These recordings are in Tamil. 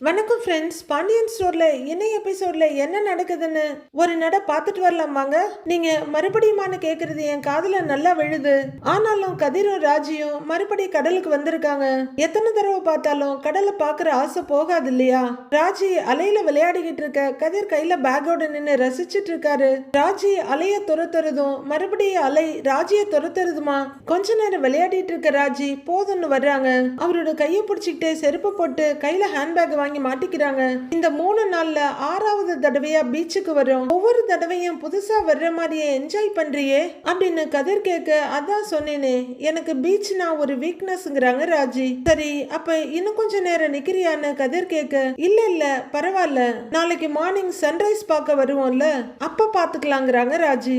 வணக்கம் ஃப்ரெண்ட்ஸ். பாண்டியன் ஸ்டோர்ல என்ன எபிசோட்ல என்ன நடக்குதுன்னு ஒரு நட பார்த்துட்டு வரலாம் வாங்க. நீங்க மறுபடியுமான்னு கேக்குறது என் காதுல நல்லா விழுது. ஆனாலும் கதிரும் ராஜியும் மறுபடி கடலுக்கு வந்திருக்காங்க. எத்தனை தடவை பார்த்தாலும் கடலை பாக்குற ஆசை போகாது இல்லையா? ராஜி அலையில விளையாடிக்கிட்டு இருக்க கதிர் கையில பேக்கோட நின்று ரசிச்சிட்டு இருக்காரு. ராஜி அலைய துரத்துறதும் மறுபடியும் அலை ராஜிய துரத்துறதுமா கொஞ்ச நேரம் விளையாடிட்டு இருக்க ராஜி போதும்னு வர்றாங்க. அவரோட கையை பிடிச்சிக்கிட்டே செருப்பு போட்டு கையில ஹேண்ட்பேக் வாங்கி மாட்டிக்கிறாங்க. இந்த 3 நாள்ல 6வது தடவையா பீச்சுக்கு வரும். ஒவ்வொரு தடவையும் புதுசா வர்ற மாதிரியே என்ஜாய் பண்றியே அப்படின்னு கதிர் கேட்க, அதான் சொன்னேனே எனக்கு பீச்னா ஒரு வீக்னஸ்ங்கிறாங்க ராஜி. சரி அப்ப இன்னும் கொஞ்ச நேரம் நிக்கிறியான்னு கதிர் கேட்க, இல்ல இல்ல பரவாயில்ல, நாளைக்கு மார்னிங் சன்ரைஸ் பார்க்க வருவோம்ல அப்ப பாத்துக்கலாங்கிறாங்க ராஜி.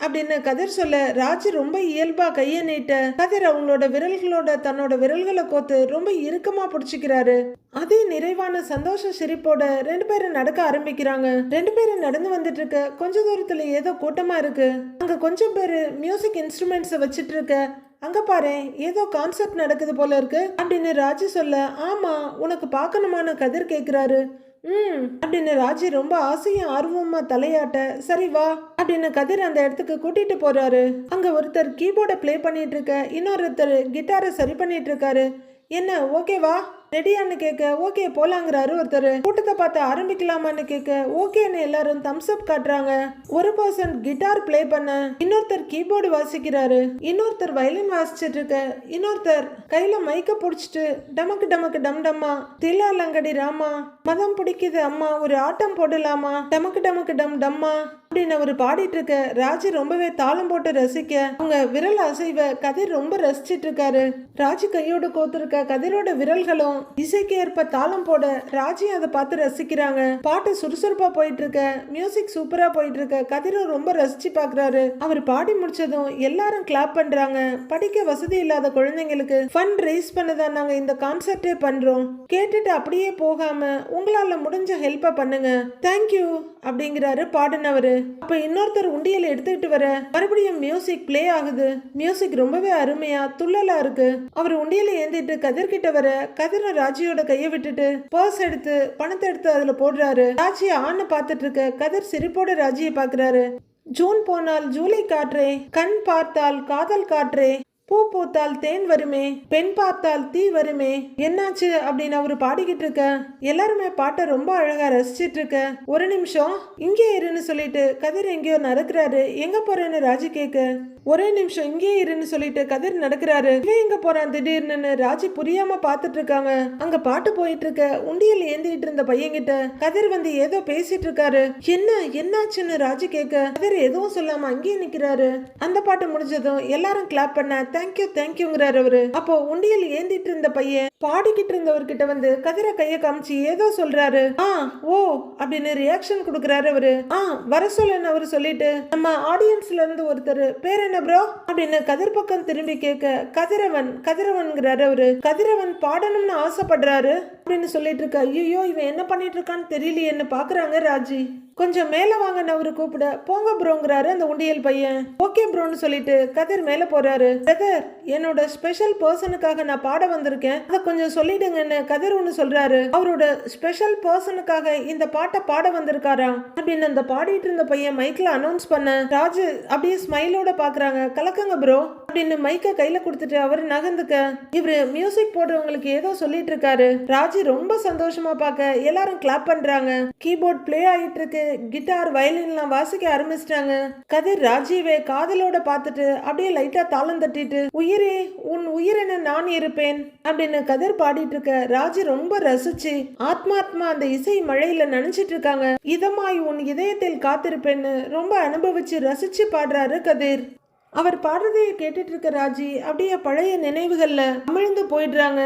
அப்படின்னு கதிர் சொல்ல ராஜி ரொம்ப இயல்பா கைய நீட்ட கதிர் அவங்களோட விரல்களோட தன்னோட விரல்களை கோத்து ரொம்ப இறுக்கமா பிடிச்சிக்கிறாரு. அதே நிறைவான சந்தோஷ சிரிப்போட 2 பேரும் நடக்க ஆரம்பிக்கிறாங்க. 2 பேரும் நடந்து வந்துட்டு இருக்க கொஞ்ச தூரத்துல ஏதோ கூட்டமா இருக்கு. அங்க கொஞ்சம் பேரு மியூசிக் இன்ஸ்ட்ருமெண்ட்ஸ் வச்சிட்டு இருக்க, அங்க பாரு ஏதோ கான்செப்ட் நடக்குது போல இருக்கு அப்படின்னு ராஜி சொல்ல, ஆமா உனக்கு பார்க்கணுமான்னு கதிர் கேக்குறாரு. அப்படின்னு ராஜி ரொம்ப ஆசையும் ஆர்வமா தலையாட்ட, சரி வா அப்படின்னு கதிர் அந்த இடத்துக்கு கூட்டிட்டு போறாரு. அங்க ஒருத்தர் கீபோர்டை பிளே பண்ணிட்டு இருக்க, இன்னொருத்தர் கிட்டாரை சரி பண்ணிட்டு இருக்காரு. என்ன ஓகேவா ரெடியான்னு கேட்க, ஓகே போலாங்கிறாரு ஒருத்தர். கூட்டத்தை பார்த்து ஆரம்பிக்கலாமான்னு கேட்க, ஓகேன்னு எல்லாரும் தம்ஸ் அப் காட்டுறாங்க. ஒரு பர்சன் கிட்டார் பிளே பண்ண, இன்னொருத்தர் கீபோர்டு வாசிக்கிறாரு, இன்னொருத்தர் வயலின் வாசிச்சிட்டு இருக்க, இன்னொருத்தர் கையில மைக்க புடிச்சிட்டு டமக்கு டமக்கு டம் டம்மா தில்லா லங்கடி ராமா மதம் பிடிக்குது அம்மா ஒரு ஆட்டம் போடலாமா டமக்கு டமக்கு டம் டம்மா அப்படின்னு அவர் பாடிட்டு இருக்க ராஜி ரொம்பவே தாளம் போட்டு ரசிக்க, அவங்க விரல் அசைவ கதிர் ரொம்ப ரசிச்சிட்டு இருக்காரு. ராஜி கையோட கோத்திருக்க கதிரோட விரல்களும் இசைக்கு ஏற்ப தாளம் போட ராஜி அதை பார்த்து ரசிக்கிறாங்க. பாட்டு சுறுசுறுப்பா போயிட்டு இருக்க, மியூசிக் சூப்பரா போயிட்டு இருக்க கதிரும் ரொம்ப ரசிச்சு பாக்குறாரு. அவர் பாடி முடிச்சதும் எல்லாரும் கிளாப் பண்றாங்க. படிக்க வசதி இல்லாத குழந்தைங்களுக்கு ஃபண்ட் ரைஸ் பண்ணதான் நாங்க இந்த கான்செப்டே பண்றோம். கேட்டுட்டு அப்படியே போகாம உங்களால முடிஞ்ச ஹெல்ப்ப பண்ணுங்க, தேங்க்யூ அப்படிங்கிறாரு பாடினவரு. அப்ப இன்னொருத்தர் உண்டியல் எடுத்துக்கிட்டு வர மறுபடியும் மியூசிக் பிளே ஆகுது. மியூசிக் ரொம்பவே அருமையா துள்ளலா இருக்கு. அவர் உண்டியலை ஏந்திட்டு கதிர் கிட்ட வர கதிர ராஜியோட கையை விட்டுட்டு பர்ஸ் எடுத்து பணத்தை எடுத்து அதுல போடுறாரு. ராஜி ஆன்னு பாத்துட்டு இருக்க கதிர் சிரிப்போட ராஜியை பாக்குறாரு. ஜூன் போனால் ஜூலை காற்றே, கண் பார்த்தால் காதல் காற்றே, பூ பூத்தால் தேன் வருமே, பெண் பார்த்தால் தீ வருமே, என்னாச்சு அப்படின்னு அவரு பாடிக்கிட்டு இருக்க எல்லாருமே பாட்டை ரொம்ப அழகா ரசிச்சிட்டு இருக்க. ஒரு நிமிஷம் இங்கே இருன்னு சொல்லிட்டு கதிர் எங்கேயோ நடக்கிறாரு. எங்க போறேன்னு ராஜி கேட்க, ஒரே நிமிஷம் இங்கே இருன்னு சொல்லிட்டு கதிர் நடக்கிறாரு. இவன் எங்க போறான் திடீர்னு ராஜி புரியாம பாத்துட்டு இருக்காங்க. அங்க பாட்டு போயிட்டு இருக்க உண்டியல் ஏந்திட்டு இருந்த பையன்கிட்ட கதிர் வந்து ஏதோ பேசிட்டு இருக்காரு. என்னாச்சுன்னு ராஜி கேட்க கதிர் எதுவும் சொல்லாம அங்கேயே நிக்கிறாரு. அந்த பாட்டு முடிஞ்சதும் எல்லாரும் கிளாப் பண்ண தேங்க்யூ தேங்க்யூங்கிறாரு அவரு. அப்போ உண்டியல் ஏந்திட்டு இருந்த பையன் பாடிக்கிட்டு இருந்தவர்கிட்ட வந்து கதிர கைய காமிச்சு ஏதோ சொல்றாரு. ஓ அப்படின்னு ரியாக்ஷன் கொடுக்கறாரு அவரு. வர சொல்லுன்னு அவரு சொல்லிட்டு, நம்ம ஆடியன்ஸ்ல இருந்து ஒருத்தர் பேர் என்ன ப்ரோ அப்படின்னு கதிர் பக்கம் திரும்பி கேட்க, கதிரவன்ங்கிறாரு அவரு. கதிரவன் பாடணும்னு ஆசைப்படுறாரு அப்படின்னு சொல்லிட்டு இருக்க, ஐயோ இவன் என்ன பண்ணிட்டு இருக்கான்னு தெரியலையேன்னு பாக்குறாங்க ராஜி. கொஞ்சம் மேல வாங்கன்னு அவரு கூப்பிட, போங்க ப்ரோங்கிறாரு அந்த உண்டியல் பையன். ஓகே ப்ரோன்னு சொல்லிட்டு கதிர் மேல போறாரு. பிரதர் என்னோட ஸ்பெஷல் பர்சனுக்காக நான் பாட வந்திருக்கேன், அதை கொஞ்சம் சொல்லிடுங்கன்னு கதிர் ஒண்ணு சொல்றாரு. அவரோட ஸ்பெஷல் பர்சனுக்காக இந்த பாட்டை பாட வந்திருக்காராம் அப்படின்னு அந்த பாடிட்டு இருந்த பையன் மைக்ல அனௌன்ஸ் பண்ண ராஜு அப்படியே ஸ்மைலோட பாக்குறாங்க. கலக்குங்க ப்ரோ அப்படின்னு மைக்க கையில கொடுத்துட்டு அவரு நகர்ந்துக்க, இவரு மியூசிக் போடுறவங்களுக்கு ஏதோ சொல்லிட்டு இருக்காரு. ராஜி ரொம்ப சந்தோஷமா பார்க்க எல்லாரும் கிளாப் பண்றாங்க. கீபோர்ட் பிளே ஆயிட்டு இருக்கு, கிட்டார் வயலின்லாம் வாசிக்க ஆரம்பிச்சிட்டாங்க. கதிர் ராஜீவை காதலோட பார்த்துட்டு அப்படியே லைட்டா தாளம் தட்டிட்டு, உயிரே உன் உயிரென நான் இருப்பேன் அப்படின்னு கதிர் பாடிட்டு இருக்க ராஜி ரொம்ப ரசிச்சு ஆத்மாத்மா அந்த இசை மழையில நினைச்சிட்டு இருக்காங்க. இதமாய் உன் இதயத்தில் காத்திருப்பேன்னு ரொம்ப அனுபவிச்சு ரசிச்சு பாடுறாரு கதிர். அவர் பாடுறதைய கேட்டுட்டு இருக்க ராஜி அப்படியே பழைய நினைவுகள்ல அமிழ்ந்து போயிடுறாங்க.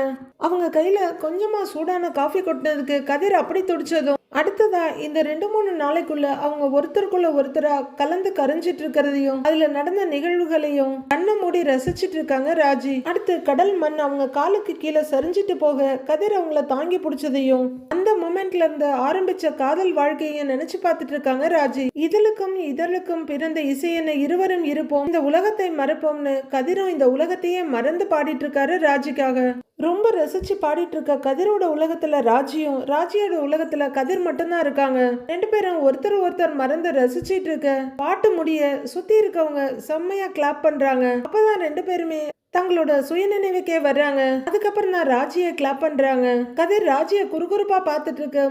அவங்க கையில கொஞ்சமா சூடான காஃபி கொட்டினதுக்கு கதிர் அப்படி துடிச்சதும் அடுத்ததா இந்த 2-3 நாளைக்குள்ள அவங்க ஒருத்தருக்குள்ள ஒருத்தரா கலந்து கரைஞ்சிட்டு இருக்கிறதையும் அதுல நடந்த நிகழ்வுகளையும் கண்ணை மூடி ரசிச்சிட்டு இருக்காங்க ராஜி. அடுத்து கடல் மண் அவங்க காலுக்கு கீழே சரிஞ்சிட்டு போக கதிர் அவங்கள தாங்கி பிடிச்சதையும் அந்த மொமெண்ட்ல இருந்து ஆரம்பிச்ச காதல் வாழ்க்கையை நினைச்சு பார்த்துட்டு இருக்காங்க ராஜி. இதழுக்கும் இதழுக்கும் பிறந்த இசையென இருவரும் இருப்போம், இந்த உலகத்தை மறப்போம்னு கதிரும் இந்த உலகத்தையே மறந்து பாடிட்டு இருக்காரு ராஜிக்காக. ரொம்ப ரசிச்சு பாடிட்டு இருக்க கதிரோட உலகத்துல ராஜியும், ராஜியோட உலகத்துல கதிர் மட்டும்தான் இருக்காங்க. ரெண்டு பேரும் ஒருத்தர் மறந்து ரசிச்சிட்டு இருக்க பாட்டு முடிய சுத்தி இருக்கவங்க செம்மையா கிளாப் பண்றாங்க. அப்பதான் ரெண்டு பேருமே தங்களோட சுயநினைவுக்கே வர்றாங்க. அதுக்கப்புறம் தான் ராஜியை கிளாப் பண்றாங்க. கதிர் ராஜியை குறுகுறுப்பா பார்த்துட்டு இருக்க,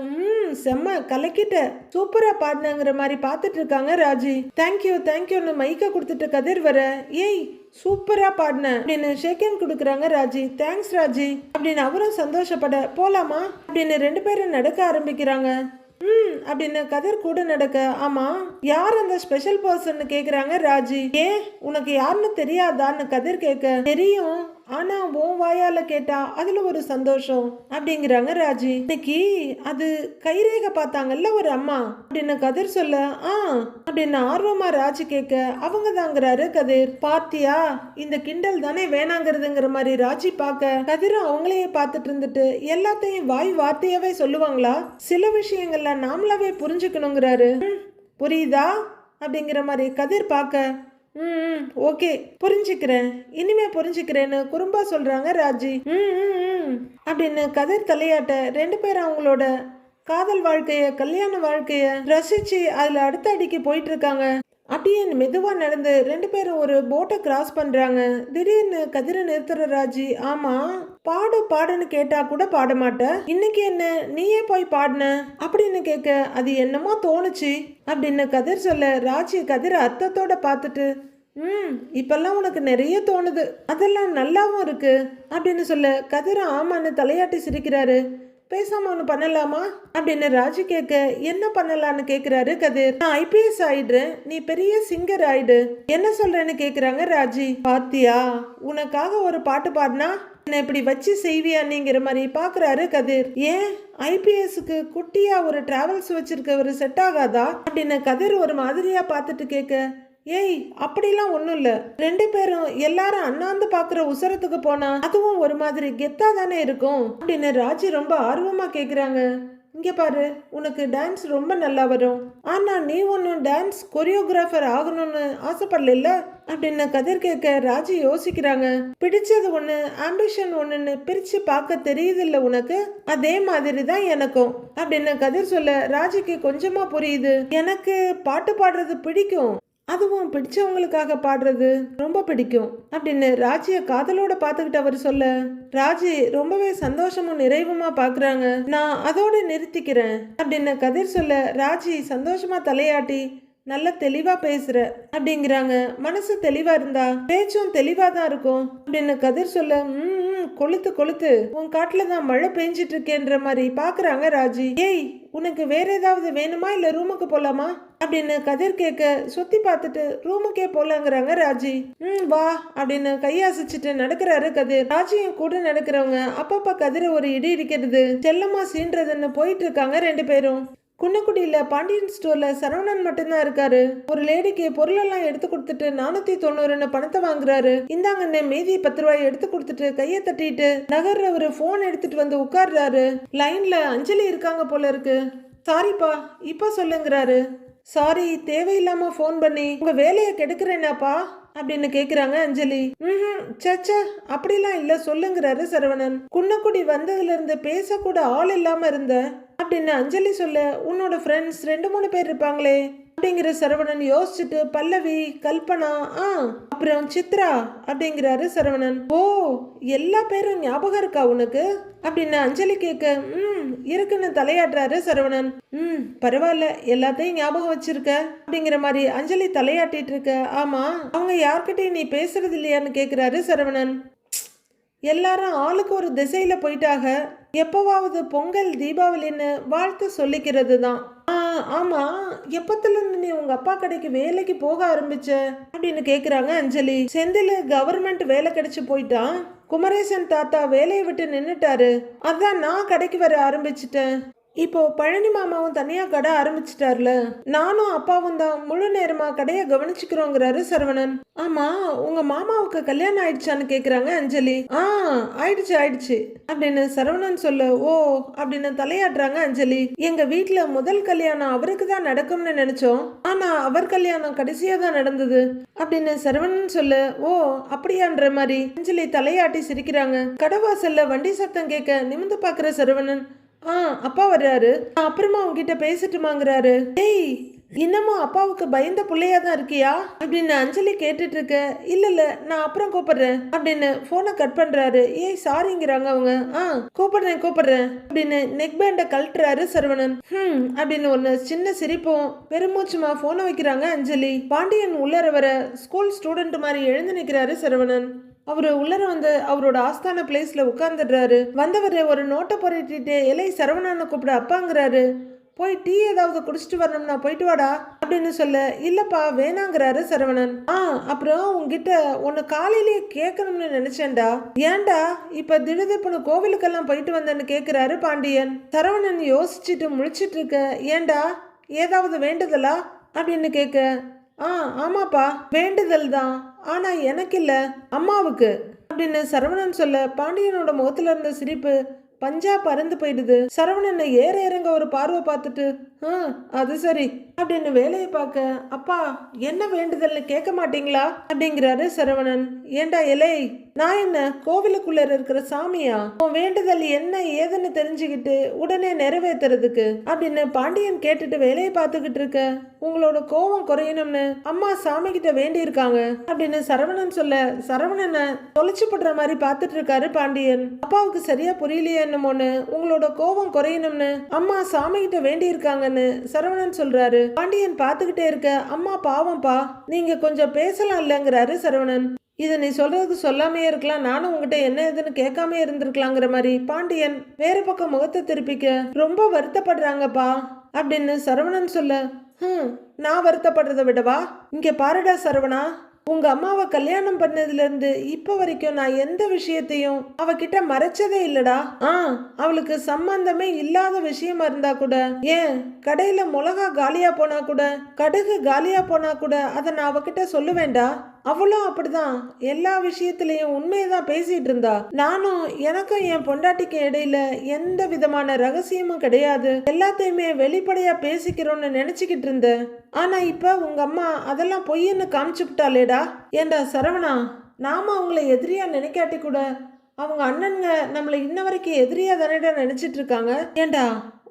செம்ம கலக்கிட்ட, சூப்பரா பாடினாங்கிற மாதிரி பார்த்துட்டு இருக்காங்க ராஜி. தேங்க்யூன்னு மைக்க கொடுத்துட்டு கதிர் வர, ஏய் சூப்பரா பாடின அப்படின்னு ஷேக்கன் கொடுக்குறாங்க ராஜி. தேங்க்ஸ் ராஜி அப்படின்னு அவரும் சந்தோஷப்பட, போலாமா அப்படின்னு ரெண்டு பேரும் நடக்க ஆரம்பிக்கிறாங்க. அப்படின்னு கதிர் கூட நடக்க, ஆமா யார் அந்த ஸ்பெஷல் பர்சன் கேக்குறாங்க ராஜி. ஏன் உனக்கு யாருன்னு தெரியாதான்னு கதிர் கேட்க, தெரியும் ஆனா உன் வாயால கேட்டா அதுல ஒரு சந்தோஷம் அப்படிங்கிறாங்க ராஜி. இன்னைக்கு அது கைரேகை பார்த்தாங்கல்ல ஒரு அம்மா அப்படின்னு கதிர் சொல்ல, அப்படின்னு ஆர்வமா ராஜி கேட்க, அவங்க தாங்கிறாரு கதிர். பாத்தியா இந்த கிண்டல் தானே வேணாங்கிறதுங்கிற மாதிரி ராஜி பார்க்க, கதிரும் அவங்களையே பார்த்துட்டு இருந்துட்டு, எல்லாத்தையும் வாய் வார்த்தையாவே சொல்லுவாங்களா, சில விஷயங்கள்ல நாமளாவே புரிஞ்சுக்கணுங்கிறாரு. புரியுதா அப்படிங்கிற மாதிரி கதிர் பார்க்க, ஓகே புரிஞ்சுக்கிறேன், இனிமே புரிஞ்சுக்கிறேன்னு குறும்பா சொல்றாங்க ராஜி. அப்படின்னு கதிர் தலையாட்ட ரெண்டு பேரும் அவங்களோட காதல் வாழ்க்கைய, கல்யாண வாழ்க்கைய ரசிச்சு அதுல அடுத்த அடிக்கு போயிட்டு இருக்காங்க. அப்படியே மெதுவா நடந்து ரெண்டு பேரும் ஒரு போட்டை கிராஸ் பண்றாங்க. திடீர்னு கதிரை நிறுத்துற ராஜி, ஆமா பாடுன்னு கேட்டா கூட பாட மாட்ட, இன்னைக்கு என்ன நீயே போய் பாடின அப்படின்னு கேட்க, அது என்னமோ தோணுச்சு அப்படின்னு கதிர் சொல்ல, ராஜி கதிரை அர்த்தத்தோட பார்த்துட்டு, இப்பெல்லாம் உனக்கு நிறைய தோணுது, அதெல்லாம் நல்லாவும் இருக்கு அப்படின்னு சொல்ல, கதிர ஆமான்னு தலையாட்டி சிரிக்கிறாரு. பேசாம ஒன்று பண்ணலாமா அப்படின்னு ராஜி கேட்க, என்ன பண்ணலான்னு கேட்குறாரு கதிர். நான் ஐபிஎஸ் ஆயிடுறேன், நீ பெரிய சிங்கர் ஆயிடு, என்ன சொல்றேன்னு கேட்குறாங்க ராஜி. பாத்தியா உனக்காக ஒரு பாட்டு பாடினா என்ன இப்படி வச்சு செய்வியா நீங்கிற மாதிரி பாக்குறாரு கதிர். ஏன் ஐபிஎஸ்க்கு குட்டியா ஒரு டிராவல்ஸ் வச்சிருக்க ஒரு செட் ஆகாதா அப்படின்னு கதிர் ஒரு மாதிரியா பார்த்துட்டு கேட்க, ஏய் அப்படிலாம் ஒன்றும் இல்லை, ரெண்டு பேரும் எல்லாரும் அண்ணாந்து பார்க்குற உசரத்துக்கு போனா அதுவும் ஒரு மாதிரி கெத்தா தானே இருக்கும் அப்படின்னு ராஜி ரொம்ப ஆர்வமா கேட்குறாங்க. இங்கே பாரு, உனக்கு டான்ஸ் ரொம்ப நல்லா வரும், ஆனால் நீ ஒன்றும் டான்ஸ் கொரியோகிராஃபர் ஆகணும்னு ஆசைப்படல அப்படின்னு கதிர் கேட்க, ராஜி யோசிக்கிறாங்க. பிடிச்சது ஒன்று, ஆம்பிஷன் ஒன்றுன்னு பிரித்து பார்க்க தெரியுதில்ல உனக்கு, அதே மாதிரி தான் எனக்கும் அப்படின்னு கதிர் சொல்ல, ராஜிக்கு கொஞ்சமாக புரியுது. எனக்கு பாட்டு பாடுறது பிடிக்கும், அதுவும் பிடிச்சவங்களுக்காக பாடுறது ரொம்ப பிடிக்கும் அப்படின்னு ராஜிய காதலோட பார்த்துக்கிட்டு அவர் சொல்ல, ராஜி ரொம்பவே சந்தோஷமும் நிறைவுமா பாக்குறாங்க. நான் அதோட நிறுத்திக்கிறேன் அப்படின்னு கதிர் சொல்ல, ராஜி சந்தோஷமா தலையாட்டி, நல்ல தெளிவா பேசுற அப்படிங்கிறாங்க. மனசு தெளிவா இருந்தா பேச்சும் தெளிவா தான் இருக்கும் அப்படின்னு கதிர் சொல்ல, கொளுத்து உன் காட்டுல தான் மழை பெஞ்சிட்டு இருக்கேன்ற மாதிரி பாக்குறாங்க ராஜி. ஏய் உனக்கு வேற ஏதாவது வேணுமா இல்ல ரூமுக்கு போலாமா அப்படின்னு கதிர் கேட்க, சுத்தி பார்த்துட்டு ரூமுக்கே போலாங்கிறாங்க ராஜி. வா அப்படின்னு கையாசிச்சுட்டு நடக்கிறாரு கதிர். ராஜியும் கூட நடக்கிறவங்க அப்பப்ப கதிரை ஒரு இடி இடிக்கிறது, செல்லமா சீன்றதுன்னு போயிட்டு இருக்காங்க ரெண்டு பேரும். குன்னக்குடியில பாண்டியன் ஸ்டோர்ல சரவணன் மட்டும்தான் இருக்காரு. ஒரு லேடிக்கு பொருளெல்லாம் எடுத்து கொடுத்துட்டு 490 பணத்தை வாங்குறாரு. இந்தாங்கன்னு மீதி 10 ரூபாய் எடுத்து கொடுத்துட்டு கையை தட்டிட்டு நகர்ற ஒரு போன் எடுத்துட்டு வந்து உட்கார்றாரு. லைன்ல அஞ்சலி இருக்காங்க போல இருக்கு. சாரிப்பா இப்ப சொல்லுங்கிறாரு. சாரி, தேவையில்லாம போன் பண்ணி உங்க வேலையை கெடுக்கிறேனாப்பா அப்படின்னு கேக்குறாங்க அஞ்சலி. சச்சா அப்படிலாம் இல்ல சொல்லுங்கிறாரு சரவணன். குன்னக்குடி வந்ததுல இருந்து பேசக்கூட ஆள் இல்லாம இருந்த அப்படின்னு அஞ்சலி சொல்ல, உன்னோட ஃப்ரெண்ட்ஸ் 2-3 பேர் இருப்பாங்களே அப்படிங்கிற சரவணன் யோசிச்சுட்டு, பல்லவி, கல்பனா, அப்புறம் சித்ரா அப்படிங்கிறாரு சரவணன். ஓ எல்லா பேரும் ஞாபகம் இருக்கா உனக்கு அப்படின்னு அஞ்சலி கேட்க, இருக்குன்னு தலையாட்டுறாரு சரவணன். பரவாயில்ல, எல்லாத்தையும் ஞாபகம் வச்சிருக்க அப்படிங்கிற மாதிரி அஞ்சலி தலையாட்டிட்டு இருக்க. ஆமா அவங்க யார்கிட்டயும் நீ பேசுறது இல்லையான்னு கேக்குறாரு சரவணன். எல்லாரும் ஆளுக்கு ஒரு திசையில போயிட்டாக, எப்பவாவது பொங்கல் தீபாவளின்னு வாழ்த்து சொல்லிக்கிறது தான். ஆமா எப்பத்துல இருந்து நீ உங்க அப்பா கடைக்கு வேலைக்கு போக ஆரம்பிச்ச அப்படின்னு கேக்குறாங்க அஞ்சலி. செந்தில் கவர்மெண்ட் வேலை கிடைச்சு போயிட்டான், குமரேசன் தாத்தா வேலையை விட்டு நின்னுட்டாரு, அதான் நான் கடைக்கு வர ஆரம்பிச்சிட்டேன். இப்போ பழனி மாமாவும் தனியா கடை ஆரம்பிச்சிட்டார்ல, நானும் அப்பாவும் தான் முழு நேரமா கடையை கவனிச்சுக்கிறோங்கிறாரு சரவணன். ஆமா, உங்க மாமாவுக்கு கல்யாணம் ஆயிடுச்சான்னு கேக்குறாங்க அஞ்சலி. ஆயிடுச்சு ஆயிடுச்சு அப்படின்னு சரவணன் சொல்ல, ஓ அப்படின்னு தலையாட்டுறாங்க அஞ்சலி. எங்க வீட்டுல முதல் கல்யாணம் அவருக்கு தான் நடக்கும்னு நினைச்சோம், ஆனா அவர் கல்யாணம் கடைசியா தான் நடந்தது அப்படின்னு சரவணன் சொல்ல, ஓ அப்படியான்ற மாதிரி அஞ்சலி தலையாட்டி சிரிக்கிறாங்க. கடவாசல்ல வண்டி சத்தம் கேட்க நிமிந்து பாக்குற சரவணன், அப்பா வர்றாரு, அப்புறமா உங்ககிட்ட பேசட்டுமாங்கிறாரு. டேய், இன்னமும் அப்பாவுக்கு பயந்த பிள்ளையா தான் இருக்கியா அப்படின்னு அஞ்சலி கேட்டுட்டு இருக்க. இல்ல நான் அப்புறம் கூப்பிடுறேன் அப்படின்னு போனை கட் பண்றாரு. ஏய் சாரிங்கிறாங்க அவங்க. கூப்பிடுறேன் அப்படின்னு நெக் பேண்ட கழட்டுறாரு சரவணன். அப்படின்னு ஒன்னு சின்ன சிரிப்பும் பெருமூச்சுமா போனை வைக்கிறாங்க அஞ்சலி. பாண்டியன் உள்ளர வர ஸ்கூல் ஸ்டூடெண்ட் மாதிரி எழுந்து நிற்கிறாரு சரவணன். அவரு உள்ளர வந்து அவரோட ஆஸ்தான பிளேஸ்ல உட்கார்ந்துடுறாரு. வந்தவர் ஒரு நோட்டை பொறிட்டு இலை சரவணனை கூப்பிட அப்பாங்கிறாரு. போய் டீ ஏதாவது குடிச்சிட்டு வரணும்னா போயிட்டு வாடா அப்படின்னு சொல்ல, இல்லப்பா வேணாங்கிறாரு சரவணன். அப்புறம் உங்ககிட்ட ஒன்னு காலையிலேயே கேட்கணும்னு நினைச்சேன்டா. ஏன்டா இப்ப திடுதிப்புன்னு கோவிலுக்கெல்லாம் போயிட்டு வந்தேன்னு கேக்குறாரு பாண்டியன். சரவணன் யோசிச்சுட்டு முழிச்சிட்டு இருக்க. ஏன்டா ஏதாவது வேண்டுதலா அப்படின்னு கேட்க, ஆமாப்பா வேண்டுதல் தான், ஆனா எனக்கு இல்ல அம்மாவுக்கு அப்படின்னு சரவணன் சொல்ல, பாண்டியனோட முகத்துல இருந்த சிரிப்பு பஞ்சா பறந்து போயிடுது. சரவணனை ஏற இறங்க ஒரு பார்வை பார்த்துட்டு, அது சரி அப்படின்னு வேலையை பார்க்க, அப்பா என்ன வேண்டுதல்னு கேட்க மாட்டீங்களா அப்படிங்கிறாரு சரவணன். ஏண்டா இலை, நான் என்ன கோவிலுக்குள்ள இருக்கிற சாமியா? உன் வேண்டுதல் என்ன ஏதுன்னு தெரிஞ்சுக்கிட்டு உடனே நிறைவேற்றுறதுக்கு அப்படின்னு பாண்டியன் கேட்டுட்டு வேலையை பார்த்துக்கிட்டு இருக்க. உங்களோட கோபம் குறையணும்னு அம்மா சாமி கிட்ட வேண்டி இருக்காங்க அப்படின்னு சரவணன் சொல்ல, சரவணனை தொலைச்சு படுற மாதிரி பார்த்துட்டு இருக்காரு பாண்டியன். அப்பாவுக்கு சரியா புரியலையே என்னமோன்னு, உங்களோட கோபம் குறையணும்னு அம்மா சாமி கிட்ட வேண்டி இருக்காங்கன்னு சரவணன் சொல்றாரு. பாண்டியன் பார்த்துக்கிட்டே இருக்க, அம்மா பாவம்பா, நீங்க கொஞ்சம் பேசலாம் இல்லைங்கிறாரு சரவணன். இதை நீ சொல்றது சொல்லாமே இருக்கலாம், நானும் உங்ககிட்ட என்ன ஏதுன்னு கேட்காம இருந்திருக்கலாங்கிற மாதிரி பாண்டியன் வேற பக்கம் முகத்தை திருப்பிக்க, ரொம்ப வருத்தப்படுறாங்கப்பா அப்படின்னு சரவணன் சொல்ல, நான் வருத்தப்படுறதை விடவா, இங்க பாருடா சரவணா, உங்க அம்மாவை கல்யாணம் பண்ணதுல இருந்து இப்ப வரைக்கும் நான் எந்த விஷயத்தையும் அவகிட்ட மறைச்சதே இல்லடா. அவளுக்கு சம்பந்தமே இல்லாத விஷயமா இருந்தா கூட, ஏன் கடையில மிளகா காலியா போனா கூட, கடுகு காலியா போனா கூட அதை நான் அவகிட்ட சொல்லுவேண்டா. அவளும் அப்படிதான் எல்லா விஷயத்திலையும் உண்மையதான் பேசிட்டு இருந்தா. நானும் எனக்கும் என் பொண்டாட்டிக்கும் இடையில எந்த விதமான ரகசியமும் கிடையாது, எல்லாத்தையுமே வெளிப்படையா பேசிக்கிறோம்னு நினைச்சுக்கிட்டு இருந்தேன். ஆனா இப்ப உங்க அம்மா அதெல்லாம் பொய்ன்னு காமிச்சுட்டாளேடா. ஏண்டா சரவணா, நாம அவங்கள எதிரியா நினைக்காட்டி கூட அவங்க அண்ணனுங்க நம்மளை இன்ன வரைக்கும் எதிரியா தானேடா நினைச்சிட்டு இருக்காங்க. ஏண்டா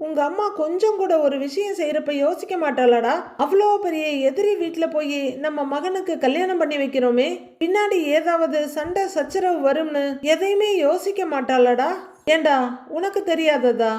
உங்க அம்மா கொஞ்சம் கூட ஒரு விஷயம் செய்யறப்ப யோசிக்க மாட்டாளாடா? அவ்வளோ பெரிய எதிரி வீட்டுல போய் நம்ம மகனுக்கு கல்யாணம் பண்ணி வைக்கிறோமே, பின்னாடி ஏதாவது சண்டை சச்சரவு வரும்னு எதையுமே யோசிக்க மாட்டாளாடா? ஏண்டா உனக்கு தெரியாததா?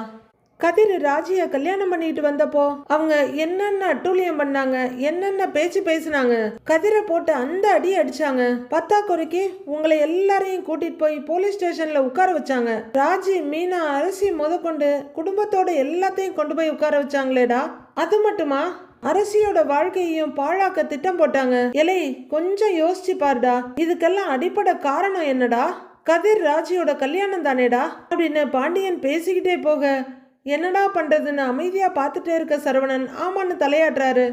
கதிர் ராஜிய கல்யாணம் பண்ணிட்டு வந்தப்போ அவங்க என்னென்ன அட்டூழியம் பண்ணாங்க, என்னென்ன பேச்சு பேசினாங்க, கதிரை போட்டு அந்த அடி அடிச்சாங்க. பத்தா குறைக்கு உங்களை எல்லாரையும் கூட்டிட்டு போய் போலீஸ் ஸ்டேஷன்ல உட்கார வச்சாங்க. ராஜி மீனா அரசி முதற்கொண்டு குடும்பத்தோட எல்லாத்தையும் கொண்டு போய் உட்கார வச்சாங்களேடா. அது மட்டுமா, அரசியோட வாழ்க்கையையும் பாழாக்க திட்டம் போட்டாங்க. எலை கொஞ்சம் யோசிச்சு பாருடா, இதுக்கெல்லாம் அடிப்படை காரணம் என்னடா? கதிர் ராஜியோட கல்யாணம் தானேடா அப்படின்னு பாண்டியன் பேசிக்கிட்டே போக, என்னடா பண்றதுன்னு அமைதியா பார்த்துட்டே இருக்க சரவணன் ஆமான்னு தலையாடுறாரு.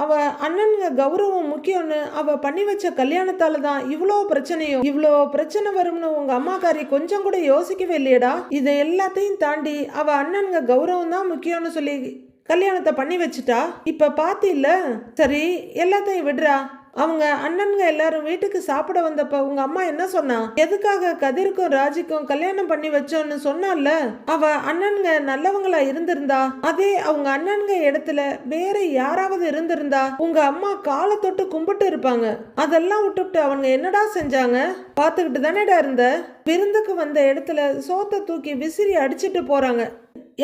அவ அண்ணனுங்க கௌரவம் முக்கியம்னு அவ பண்ணி வச்ச கல்யாணத்தால தான் இவ்வளோ பிரச்சனையும், இவ்வளோ பிரச்சனை வரும்னு உங்க அம்மாக்காரி கொஞ்சம் கூட யோசிக்கவே இல்லையடா. இதை எல்லாத்தையும் தாண்டி அவ அண்ணனுங்க கௌரவம் தான் முக்கியம்னு சொல்லி கல்யாணத்தை பண்ணி வச்சுட்டா. இப்ப பாத்தி இல்ல. சரி எல்லாத்தையும் விடுறா, அவங்க அண்ணன்ங்க எல்லாரும் வீட்டுக்கு சாப்பிட வந்தப்ப உங்க அம்மா என்ன சொன்னா? எதுக்காக கதிருக்கும் ராஜிக்கும் கல்யாணம் பண்ணி வச்சோன்னு சொன்னால. அவ அண்ணன்ங்க நல்லவங்களா இருந்திருந்தா, அதே அவங்க அண்ணன்ங்க இடத்துல வேற யாராவது இருந்திருந்தா உங்க அம்மா காலை தொட்டு கும்பிட்டு இருப்பாங்க. அதெல்லாம் விட்டுவிட்டு அவங்க என்னடா செஞ்சாங்க? பாத்துக்கிட்டு தானேடா இருந்த. விருந்துக்கு வந்த இடத்துல சோத்தை தூக்கி விசிறி அடிச்சிட்டு போறாங்க.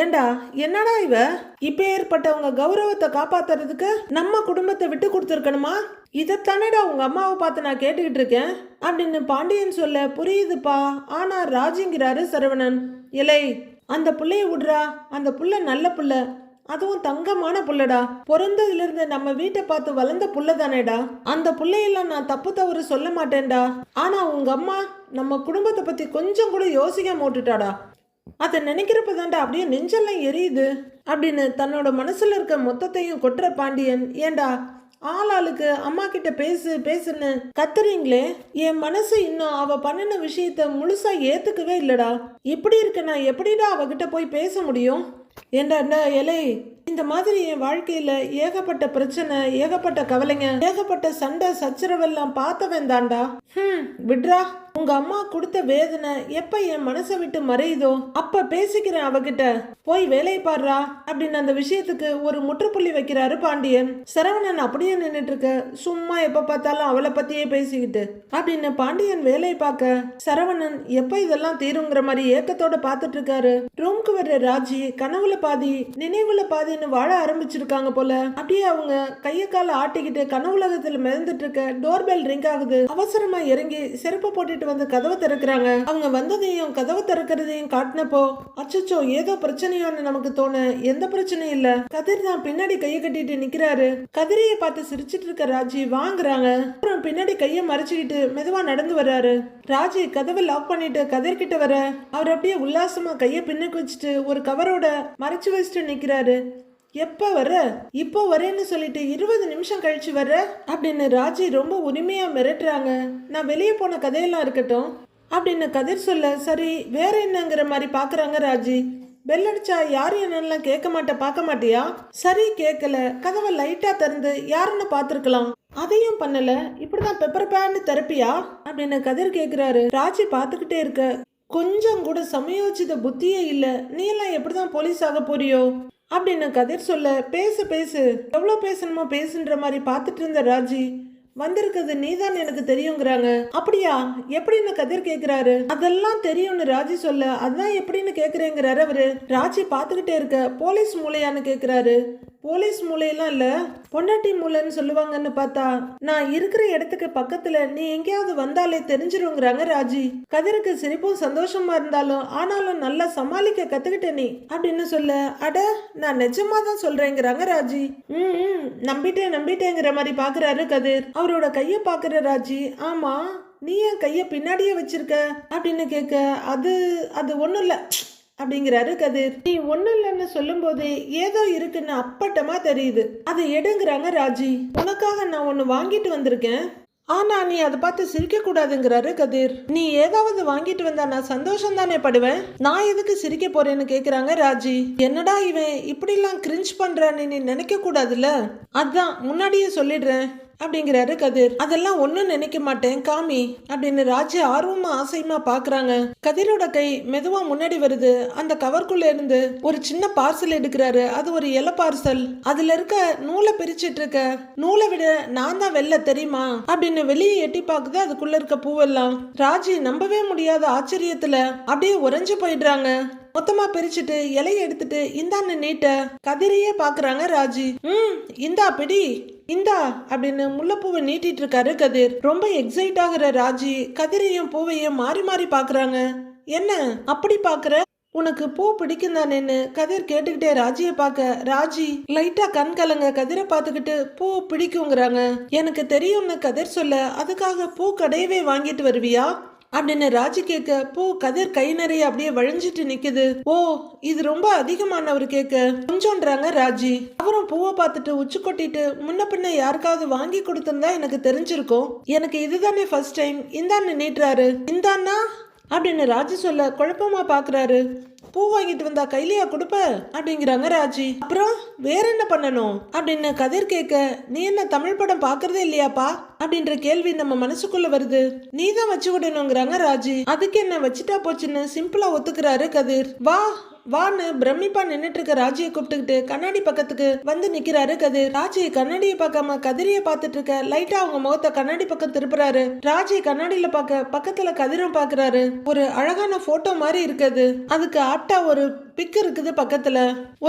ஏண்டா என்னடா இவ, இப்ப ஏற்பட்டவங்க கௌரவத்தை காப்பாத்துறதுக்கு நம்ம குடும்பத்தை விட்டு கொடுத்துருக்கணுமா? இதைத்தானேடா உங்க அம்மாவை பார்த்து நான் கேட்டுக்கிட்டு இருக்கேன் அப்படின்னு பாண்டியன் சொல்ல, புரியுதுப்பா, ஆனா ராஜிங்கிறாரு சரவணன். இலை அந்த புள்ளைய விடுறா, அந்த புள்ள நல்ல புள்ள, அதுவும் தங்கமான புள்ளடா. பிறந்ததுல இருந்து நம்ம வீட்டை பார்த்து வளர்ந்த புள்ள தானேடா. அந்த புள்ளையெல்லாம் நான் தப்பு தவறு சொல்ல மாட்டேன்டா. ஆனா உங்க அம்மா நம்ம குடும்பத்தை பத்தி கொஞ்சம் கூட யோசிக்க மாட்டுட்டாடா. அதை நினைக்கிறப்ப தாண்டா அப்படியே நெஞ்செல்லாம் எரியுது அப்படின்னு தன்னோட மனசுல இருக்க மொத்தத்தையும் கொட்டுற பாண்டியன், ஏண்டா ஆளாளுக்கு அம்மா கிட்ட பேசு பேசுன்னு கத்துறீங்களே, என் மனசு இன்னும் அவ பண்ணின விஷயத்த முழுசா ஏத்துக்கவே இல்லடா. இப்படி இருக்க நான் எப்படிடா அவகிட்ட போய் பேச முடியும்? ஏண்டாண்டா எலை, இந்த மாதிரி என் வாழ்க்கையில ஏகப்பட்ட பிரச்சனை, ஏகப்பட்ட கவலைங்க, ஏகப்பட்ட சண்டை சச்சரவெல்லாம் பார்த்தவன் தாண்டா. விட்ரா, உங்க அம்மா கொடுத்த வேதனை எப்ப என் மனசை விட்டு மறையுதோ அப்ப பேசிக்கிறேன் அவகிட்ட, போய் வேலையை பாடுறா அப்படின்னு அந்த விஷயத்துக்கு ஒரு முற்றுப்புள்ளி வைக்கிறாரு பாண்டியன். சரவணன் அப்படியே நின்றுட்டு இருக்க, சும்மா எப்ப பார்த்தாலும் அவளை பத்தியே பேசிக்கிட்டு அப்படின்னு பாண்டியன் வேலையை பார்க்க சரவணன் எப்ப இதெல்லாம் தீருங்கிற மாதிரி ஏக்கத்தோட பார்த்துட்டு இருக்காரு. ரூம்க்கு வர்ற ராஜி கனவுல பாதி நினைவுல பாதி வாழ ஆரம்பிச்சிருக்காங்க போல. அப்படியே அவங்க கைய கால ஆட்டிக்கிட்டு கனவுலகத்துல மிதந்துட்டு இருக்க டோர்பெல் ரிங் ஆகுது. அவசரமா இறங்கி செருப்பு போட்டுட்டு வந்து கதவை திறக்கிறாங்க. அவங்க வந்ததையும் கதவை திறக்கிறதையும் காட்டினப்போ அச்சச்சோ ஏதோ பிரச்சனையோன்னு நமக்கு தோண, எந்த பிரச்சனையும் இல்ல. கதிர் தான் பின்னாடி கையை கட்டிட்டு நிக்கிறாரு. கதிரையை பார்த்து சிரிச்சிட்டு இருக்க ராஜி வாங்குறாங்க. அப்புறம் பின்னாடி கையை மறைச்சுக்கிட்டு மெதுவா நடந்து வர்றாரு. ராஜி கதவை லாக் பண்ணிட்டு கதிர் கிட்ட வர, அவர் அப்படியே உல்லாசமா கையை பின்னுக்கு வச்சுட்டு ஒரு கவரோட மறைச்சு வச்சுட்டு நிக்கிறாரு. எப்ப வர? இப்போ வரேன்னு சொல்லிட்டு 20 நிமிஷம் கழிச்சு வர அப்படின்னு ராஜி ரொம்ப உரிமையா மிரட்டுறாங்க. நான் வெளியே போன கதையெல்லாம் இருக்கட்டும் அப்படின்னு கதிர் சொல்ல, சரி வேற என்னங்கிற மாதிரி பாக்குறாங்க ராஜி. பெல் அடிச்சா யாரு என்னெல்லாம் கேட்க மாட்டேன் பார்க்க மாட்டியா? சரி கேட்கல, கதவை லைட்டா திறந்து யாருன்னு பாத்துருக்கலாம், அதையும் பண்ணல, இப்படிதான் பெப்பர் பேண்ட் தெரப்பியா அப்படின்னு கதிர் கேக்குறாரு. ராஜி பாத்துக்கிட்டே இருக்க, கொஞ்சம் கூட சமயோசித புத்தியே இல்ல, நீ எல்லாம் எப்படிதான் போலீஸ் ஆக போறியோ அப்படின்னு கதிர் சொல்ல, பேசு பேசு, எவ்வளோ பேசணுமோ பேசுன்ற மாதிரி பார்த்துட்டு இருந்த ராஜி, வந்திருக்கிறது நீதான் எனக்கு தெரியுங்கிறாங்க. அப்படியா, எப்படின்னு கதிர் கேக்குறாரு. அதெல்லாம் தெரியும்னு ராஜி சொல்ல, அதான் எப்படின்னு கேக்குறேங்கிறாரு அவரு. ராஜி பார்த்துக்கிட்டே இருக்க, போலீஸ் மூளையான்னு கேக்குறாரு. போலீஸ் மூளையெல்லாம் இல்ல, பொண்டாட்டி மூளைன்னு சொல்லுவாங்கன்னு பார்த்தா நான் இருக்கிற இடத்துக்கு பக்கத்துல நீ எங்கேயாவது வந்தாலே தெரிஞ்சிருங்கிறாங்க ராஜி. கதிருக்கு சிரிப்பும் சந்தோஷமா இருந்தாலும் ஆனாலும் நல்லா சமாளிக்க கத்துக்கிட்ட நீ அப்படின்னு சொல்ல, அட நான் நிஜமா தான் சொல்றேங்கிறாங்க ராஜி. நம்பிட்டேங்கிற மாதிரி பாக்குறாரு கதிர். அவரோட கைய பாக்குற ராஜி, ஆமா நீ என் கைய பின்னாடியே வச்சிருக்க அப்படின்னு கேட்க, அது அது ஒண்ணும் இல்ல அப்படிங்கிறாரு கதிர். நீ ஒண்ணும் இல்லைன்னு சொல்லும் போதே ஏதோ இருக்குன்னு அப்பட்டமா தெரியுது, அதை எடுங்கிறாங்க ராஜி. உனக்காக நான் ஒன்னு வாங்கிட்டு வந்திருக்கேன், ஆனா நீ அதை பார்த்து சிரிக்க கூடாதுங்கிறாரு கதிர். நீ ஏதாவது வாங்கிட்டு வந்தா நான் சந்தோஷம் தானே படுவேன், நான் எதுக்கு சிரிக்க போறேன்னு கேக்குறாங்க ராஜி. என்னடா இவன் இப்படி எல்லாம் கிரிஞ்ச் பண்றான்னு நீ நினைக்க கூடாதுல்ல, அதான் முன்னாடியே சொல்லிடுறேன் அப்படிங்கிறாரு கதிர். அதெல்லாம் ஒன்னும் நினைக்க மாட்டேன் காமி அப்படின்னு ராஜி ஆர்வமா ஆசையமா பாக்குறாங்க. கதிரோட கை மெதுவா முன்னாடி வருது. அந்த கவர்க்குள்ள இருந்து ஒரு சின்ன பார்சல் எடுக்கிறாரு. அது ஒரு இலை பார்சல். அதுல இருக்க நூலை பிரிச்சுட்டு இருக்க, நூலை விட நான் தான் வெள்ளை தெரியுமா அப்படின்னு வெளியே எட்டி பாக்குது. அதுக்குள்ள இருக்க பூவெல்லாம் ராஜி நம்பவே முடியாத ஆச்சரியத்துல அப்படியே உறைஞ்சு போயிடுறாங்க. மொத்தமா பிரிச்சுட்டு இலையை எடுத்துட்டு இந்தான்னு நீட்ட கதிரையே பாக்குறாங்க ராஜி. இந்தா பிடி இந்தா அப்படின்னு முல்லைப்பூவை நீட்டிட்டு இருக்காரு கதிர். ரொம்ப எக்ஸைட் ஆகுற ராஜி கதிரையும் பூவையும் மாறி மாறி பாக்குறாங்க. என்ன அப்படி பாக்குற, உனக்கு பூ பிடிக்கும் தானேன்னு கதிர் கேட்டுக்கிட்டே ராஜியை பார்க்க, ராஜி லைட்டா கண் கலங்க கதிரை பார்த்துக்கிட்டு பூ பிடிக்குங்கிறாங்க. எனக்கு தெரியும்னு கதிர் சொல்ல, அதுக்காக பூ கடையவே வாங்கிட்டு வருவியா அப்படின்னு ராஜி கேட்க, பூ கதிர் கை நிறைய அப்படியே வழிஞ்சிட்டு நிக்குது. ஓ இது ரொம்ப அதிகமானவர் கேட்க கொஞ்சம்ன்றாங்க ராஜி. அப்புறம் பூவை பார்த்துட்டு உச்சி கொட்டிட்டு, முன்ன பின்ன யாருக்காவது வாங்கி கொடுத்திருந்தா எனக்கு தெரிஞ்சிருக்கும், எனக்கு இதுதானே ஃபர்ஸ்ட் டைம், இந்தான்னு நீட்டுறாரு. இந்தான்னா அப்படின்னு ராஜி சொல்ல குழப்பமா பாக்குறாரு. பூ வாங்கிட்டு வந்தா கைலியா கொடுப்ப அப்படிங்கிறாங்க ராஜி. அப்புறம் வேற என்ன பண்ணணும் அப்படின்னு கதிர் கேட்க, நீ என்ன தமிழ் படம் பாக்குறதே இல்லையாப்பா அப்படின்ற கேள்வி நம்ம மனசுக்குள்ள வருது. நீ தான் வச்சு விடணுங்கிறாங்க ராஜி. அதுக்கு என்ன வச்சுட்டா போச்சுன்னு சிம்பிளா ஒத்துக்கிறாரு கதிர். வா வான்னு பிரமிப்பா நின்னுட்டு இருக்க ராஜியை கூப்பிட்டுக்கிட்டு கண்ணாடி பக்கத்துக்கு வந்து நிக்கிறாரு கதிர். ராஜி கண்ணாடியை பார்க்காம கதிரிய பார்த்துட்டு இருக்க, லைட்டா அவங்க முகத்தை கண்ணாடி பக்கம் திருப்புறாரு. ராஜி கண்ணாடியில பார்க்க பக்கத்துல கதிரும் பாக்குறாரு. ஒரு அழகான போட்டோ மாதிரி இருக்குது. அதுக்கு ஆப்டா ஒரு பிக் இருக்குது. பக்கத்துல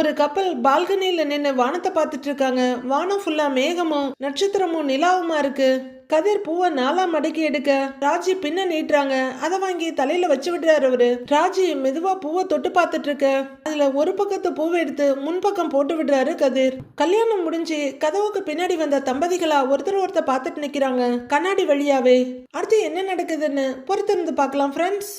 ஒரு கப்பல் பால்கனியில நின்று வானத்தை பார்த்துட்டு இருக்காங்க. வானம் ஃபுல்லா மேகமும் நட்சத்திரமும் நிலாவுமா இருக்கு. கதிர் பூவை 4 மடக்கி எடுக்க ராஜி பின்ன நீட்டுறாங்க. அதை வாங்கி தலையில வச்சு விடுறாரு அவரு. ராஜி மெதுவா பூவை தொட்டு பார்த்துட்டு இருக்க, அதுல ஒரு பக்கத்து பூவை எடுத்து முன்பக்கம் போட்டு விடுறாரு கதிர். கல்யாணம் முடிஞ்சு கதவுக்கு பின்னாடி வந்த தம்பதிகளா ஒருத்தர் பார்த்துட்டு நிக்கிறாங்க கண்ணாடி வழியாவே. அடுத்து என்ன நடக்குதுன்னு பொறுத்திருந்து பார்க்கலாம் ஃப்ரெண்ட்ஸ்.